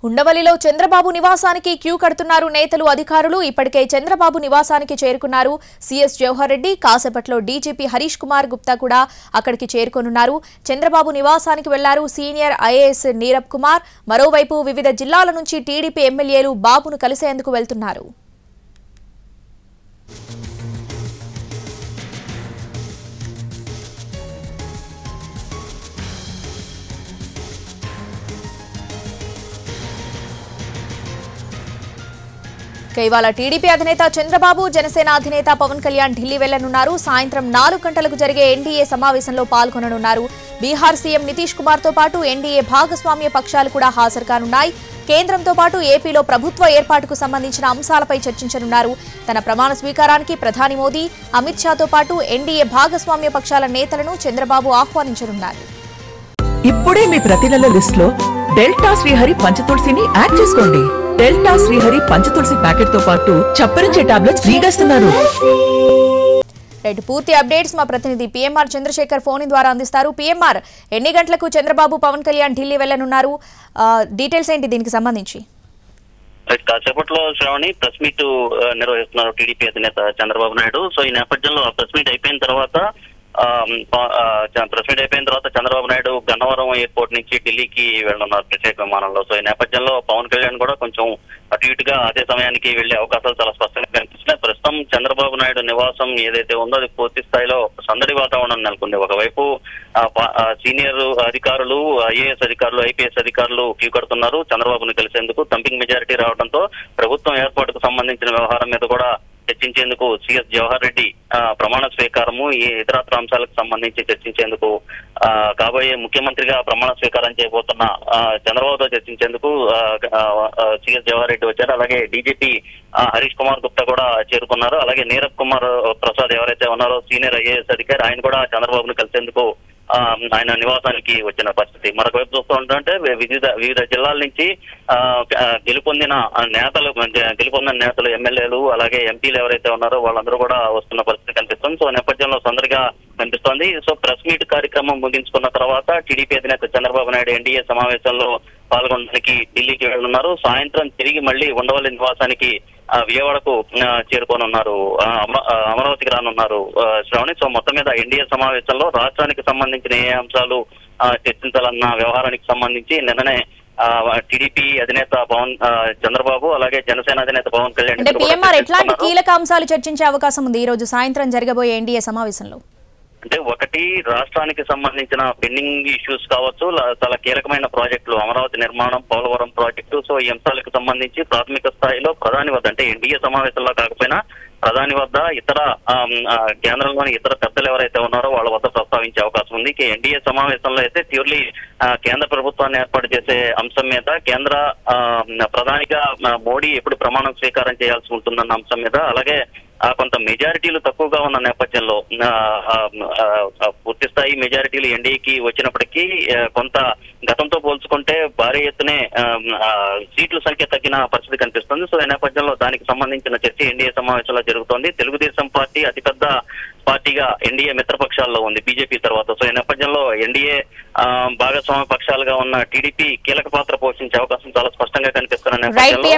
ఉండవల్లిలో చంద్రబాబు నివాసానికి క్యూ కడుతున్నారు నేతలు అధికారులు. ఇప్పటికే చంద్రబాబు నివాసానికి చేరుకున్నారు సీఎస్ జవహర్ రెడ్డి. కాసేపట్లో డీజీపీ హరీష్ కుమార్ గుప్తా కూడా అక్కడికి చేరుకోనున్నారు. చంద్రబాబు నివాసానికి వెళ్లారు సీనియర్ ఐఏఎస్ నీరబ్ కుమార్. మరోవైపు వివిధ జిల్లాల నుంచి టీడీపీ ఎమ్మెల్యేలు బాబును కలిసేందుకు వెళ్తున్నారు. ఇవాళ టీడీపీ అధినేత చంద్రబాబు, జనసేన అధినేత పవన్ కళ్యాణ్ ఢిల్లీ వెళ్లనున్నారు. సాయంత్రం 4 గంటలకు జరిగే ఎన్డీఏ సమావేశంలో పాల్గొననున్నారు. బీహార్ సీఎం నితీష్ కుమార్ తో పాటు ఎన్డీఏ భాగస్వామ్య పక్షాలు కూడా హాజరు కానున్నాయి. కేంద్రంతో పాటు ఏపీలో ప్రభుత్వ ఏర్పాటుకు సంబంధించిన అంశాలపై చర్చించనున్నారు. తన ప్రమాణ స్వీకారానికి ప్రధాని మోదీ, అమిత్ షాతో పాటు ఎన్డీఏ భాగస్వామ్య పక్షాల నేతలను చంద్రబాబు ఆహ్వానించనున్నారు. ఇప్పుడే మీ ప్రతి నెల లిస్ట్ లో డెల్టా శ్రీహరి పంచతులసిని యాడ్ చేసుకోండి. డెల్టా శ్రీహరి పంచతులసి ప్యాకెట్ తో పాటు చప్పరించే టాబ్లెట్స్ ఫ్రీగా ఇస్తున్నారు. పూర్తి అప్డేట్స్ మా ప్రతినిధి పీఎంఆర్ చంద్రశేఖర్ ఫోన్ ద్వారా అందిస్తారు. పీఎంఆర్, ఎన్ని గంటలకు చంద్రబాబు, పవన్ కళ్యాణ్ ఢిల్లీ వెళ్లనున్నారు? డీటెయిల్స్ ఏంటి దీనికి సంబంధించి? కాసేపట్లో శ్రావణి ప్రెస్ మీట్ నిర్వహిస్తున్నారు టీడీపీ అధినేత చంద్రబాబు నాయుడు. సో ఈ నేపథ్యంలో ప్రెస్ మీట్ అయిపోయిన తర్వాత చంద్రబాబు నాయుడు గన్నవరం ఎయిర్పోర్ట్ నుంచి ఢిల్లీకి వెళ్తున్నారు ప్రత్యేక విమానంలో. సో ఈ నేపథ్యంలో పవన్ కళ్యాణ్ కూడా కొంచెం అటు ఇటుగా అదే సమయానికి వెళ్లే అవకాశాలు చాలా స్పష్టంగా కనిపిస్తున్నాయి. ప్రస్తుతం చంద్రబాబు నాయుడు నివాసం ఏదైతే ఉందో అది పూర్తి స్థాయిలో సందడి వాతావరణం నెలకొంది. ఒకవైపు సీనియర్ అధికారులు, ఐఏఎస్ అధికారులు, ఐపీఎస్ అధికారులు క్యూ కడుతున్నారు చంద్రబాబును కలిసేందుకు. థంపింగ్ మెజారిటీ రావడంతో ప్రభుత్వం ఏర్పాటుకు సంబంధించిన వ్యవహారం మీద కూడా చర్చించేందుకు సీఎస్ జవహర్ రెడ్డి ప్రమాణ స్వీకారము, ఈ ఇతరత్ర అంశాలకు సంబంధించి చర్చించేందుకు కాబోయే ముఖ్యమంత్రిగా ప్రమాణ స్వీకారం చేయబోతున్న చంద్రబాబుతో చర్చించేందుకు సీఎస్ జవహర్ రెడ్డి వచ్చారు. అలాగే డీజీపీ హరీష్ కుమార్ గుప్తా కూడా చేరుకున్నారు. అలాగే నీరబ్ కుమార్ ప్రసాద్ ఎవరైతే ఉన్నారో సీనియర్ ఐఏఎస్ అధికారి, ఆయన కూడా చంద్రబాబును కలిసేందుకు ఆయన నివాసానికి వచ్చిన పరిస్థితి. మరొక వైపు చూస్తూ ఉంటుంటే వివిధ జిల్లాల నుంచి గెలుపొందిన నేతలు, ఎమ్మెల్యేలు, అలాగే ఎంపీలు ఎవరైతే ఉన్నారో వాళ్ళందరూ కూడా వస్తున్న పరిస్థితి కనిపిస్తుంది. సో నేపథ్యంలో సందడిగా కనిపిస్తోంది. సో ప్రెస్ మీట్ కార్యక్రమం ముగించుకున్న తర్వాత టీడీపీ అధినేత చంద్రబాబు నాయుడు ఎన్డీఏ సమావేశంలో పాల్గొనడానికి ఢిల్లీకి వెళ్తున్నారు. సాయంత్రం తిరిగి మళ్లీ ఉండవల్లి నివాసానికి విజయవాడకు చేరుకోనున్నారు, అమరావతికి రానున్నారు శ్రావణి. సో మొత్తం మీద ఎన్డీఏ సమావేశంలో రాష్ట్రానికి సంబంధించిన ఏ అంశాలు చర్చించాలన్న వ్యవహారానికి సంబంధించి నిన్ననే టీడీపీ అధినేత చంద్రబాబు, అలాగే జనసేన అధినేత పవన్ కళ్యాణ్ ఎట్లాంటి కీలక అంశాలు చర్చించే అవకాశం ఉంది ఈ రోజు సాయంత్రం జరగబోయే ఎన్డీఏ సమావేశంలో? అంటే ఒకటి, రాష్ట్రానికి సంబంధించిన పెండింగ్ ఇష్యూస్ కావచ్చు, చాలా కీలకమైన ప్రాజెక్టులు, అమరావతి నిర్మాణం, పోలవరం ప్రాజెక్టు. సో ఈ అంశాలకు సంబంధించి ప్రాథమిక స్థాయిలో ప్రధాని వద్ద, అంటే ఎన్డీఏ సమావేశంలో కాకపోయినా ప్రధాని వద్ద, ఇతర కేంద్రంలోని ఇతర పెద్దలు ఎవరైతే ఉన్నారో వాళ్ళ వద్ద ప్రస్తావించే అవకాశం ఉంది. ఎన్డీఏ సమావేశంలో అయితే ప్యూర్లీ కేంద్ర ప్రభుత్వాన్ని ఏర్పాటు చేసే అంశం మీద, కేంద్ర ప్రధానిగా మోడీ ఎప్పుడు ప్రమాణం స్వీకారం చేయాల్సి ఉంటుందన్న అంశం మీద, అలాగే కొంత మెజారిటీలు తక్కువగా ఉన్న నేపథ్యంలో పూర్తి స్థాయి మెజారిటీలు ఎన్డీఏకి వచ్చినప్పటికీ కొంత గతంతో పోల్చుకుంటే భారీ ఎత్తునే సీట్ల సంఖ్య తగ్గిన పరిస్థితి కనిపిస్తుంది. సో ఈ నేపథ్యంలో దానికి సంబంధించిన చర్చ ఎన్డీఏ సమావేశంలో జరుగుతోంది. తెలుగుదేశం పార్టీ అతిపెద్ద పార్టీగా ఎన్డీఏ మిత్రపక్షాల్లో ఉంది బీజేపీ తర్వాత. సో ఈ నేపథ్యంలో ఎన్డీఏ భాగస్వామ్య పక్షాలుగా ఉన్న టీడీపీ కీలక పాత్ర పోషించే అవకాశం చాలా స్పష్టంగా కనిపిస్తున్న నేపథ్యంలో